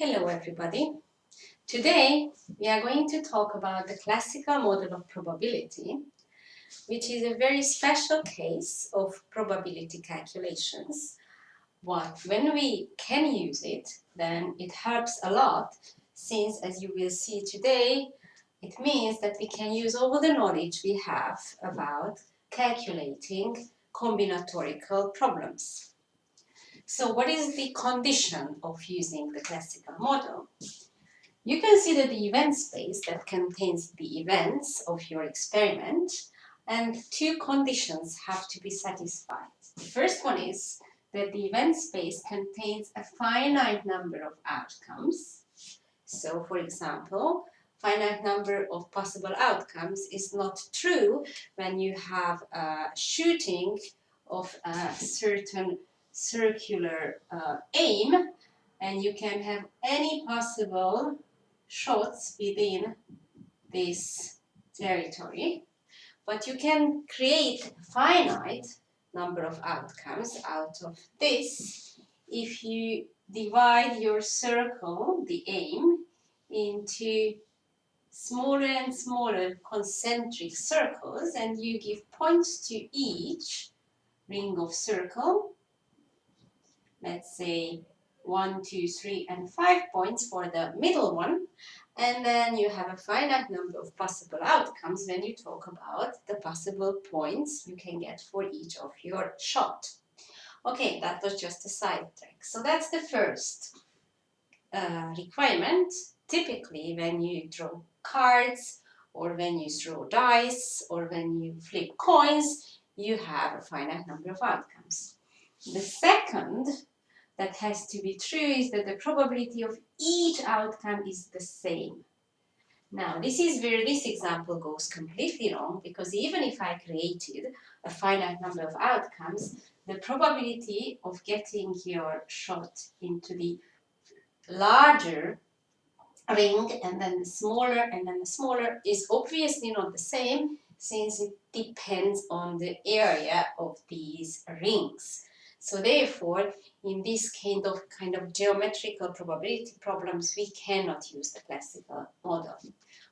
Hello everybody. Today we are going to talk about the classical model of probability, which is a very special case of probability calculations. But when we can use it, then it helps a lot, since as you will see today, it means that we can use all the knowledge we have about calculating combinatorical problems. So what is the condition of using the classical model? You consider the event space that contains the events of your experiment, and two conditions have to be satisfied. The first one is that the event space contains a finite number of outcomes. So, for example, finite number of possible outcomes is not true when you have a shooting of a certain circular aim, and you can have any possible shots within this territory, but you can create finite number of outcomes out of this if you divide your circle, the aim, into smaller and smaller concentric circles, and you give points to each ring of circle. Let's say 1, 2, 3, and 5 points for the middle one. And then you have a finite number of possible outcomes when you talk about the possible points you can get for each of your shot. Okay, that was just a side track. So that's the first requirement. Typically, when you draw cards, or when you throw dice, or when you flip coins, you have a finite number of outcomes. The second that has to be true is that the probability of each outcome is the same. Now, this is where this example goes completely wrong, because even if I created a finite number of outcomes, the probability of getting your shot into the larger ring and then the smaller and then the smaller is obviously not the same, since it depends on the area of these rings. So therefore, in this kind of geometrical probability problems, we cannot use the classical model.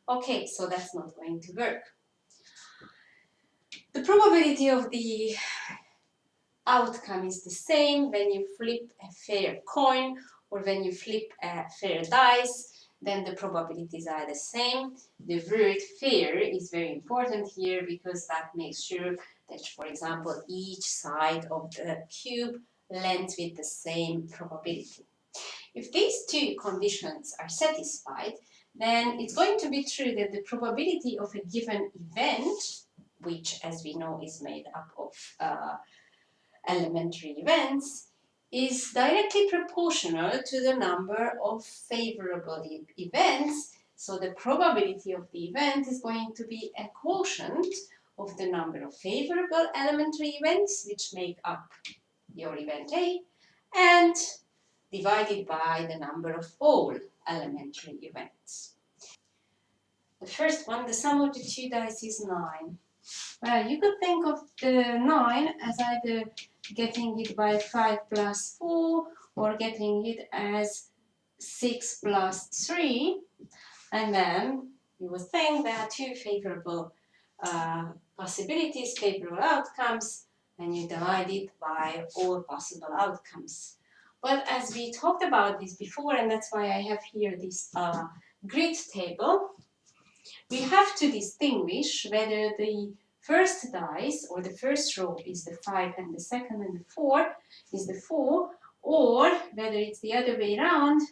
Okay, so that's not going to work. The probability of the outcome is the same when you flip a fair coin or when you flip a fair dice, then the probabilities are the same. The word fair is very important here, because that makes sure that, for example, each side of the cube lands with the same probability. If these two conditions are satisfied, then it's going to be true that the probability of a given event, which as we know is made up of elementary events, is directly proportional to the number of favorable events. So the probability of the event is going to be a quotient of the number of favorable elementary events, which make up your event A, and divided by the number of all elementary events. The first one, the sum of the two dice is 9. Well, you could think of the 9 as either getting it by 5 plus 4, or getting it as 6 plus 3, and then you would think there are two favorable possibilities, favorable outcomes, and you divide it by all possible outcomes. But as we talked about this before, and that's why I have here this grid table, we have to distinguish whether the first dice or the first row is the 5 and the second and the 4 is the 4, or whether it's the other way around,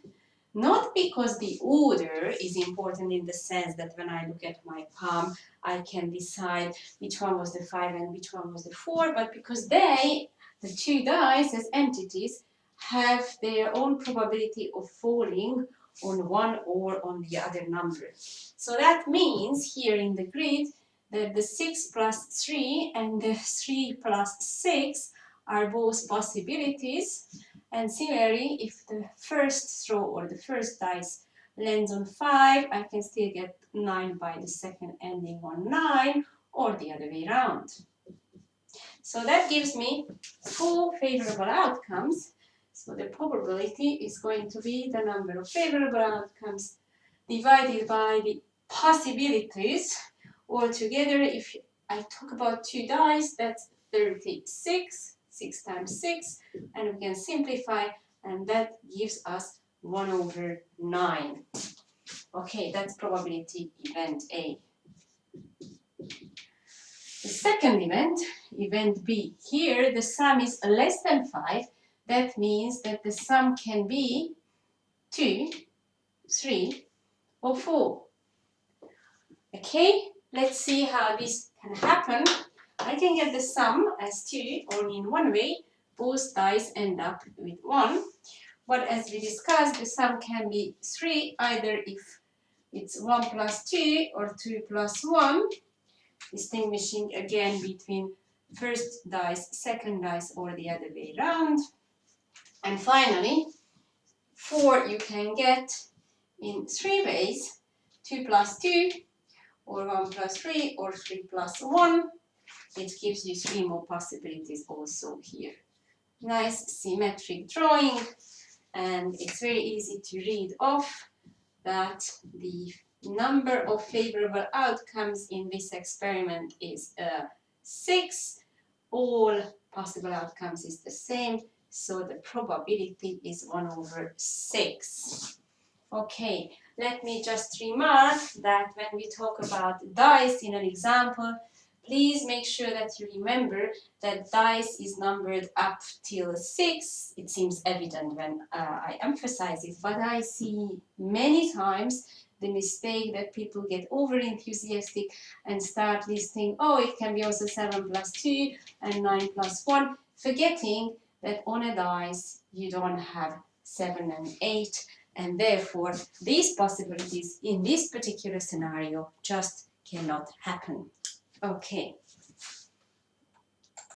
not because the order is important in the sense that when I look at my palm, I can decide which one was the 5 and which one was the 4, but because they, the two dice as entities, have their own probability of falling on one or on the other number. So that means here in the grid that the 6 plus 3 and the 3 plus 6 are both possibilities. And similarly, if the first throw or the first dice lands on 5, I can still get 9 by the second ending on 9, or the other way around. So that gives me 4 favorable outcomes, So the probability is going to be the number of favorable outcomes divided by the possibilities. Altogether, if I talk about 2 dice, that's 36, 6 times 6, and we can simplify, and that gives us 1/9. Okay, that's probability event A. The second event, event B, here the sum is less than 5. That means that the sum can be 2, 3, or 4. Okay, let's see how this can happen. I can get the sum as 2 only in one way. Both dice end up with 1. But as we discussed, the sum can be 3 either if it's 1 plus 2 or 2 plus 1. Distinguishing again between first dice, second dice, or the other way around. And finally, 4 you can get in 3 ways: 2 plus 2, or 1 plus 3, or 3 plus 1. It gives you 3 more possibilities also here. Nice symmetric drawing, and it's very easy to read off that the number of favorable outcomes in this experiment is 6. All possible outcomes is the same, so the probability is 1/6. Okay, let me just remark that when we talk about dice in an example, please make sure that you remember that dice is numbered up till 6. It seems evident when I emphasize it, but I see many times the mistake that people get over enthusiastic and start listing, oh, it can be also 7 plus 2 and 9 plus 1, forgetting that on a dice you don't have 7 and 8. And therefore, these possibilities in this particular scenario just cannot happen. Okay,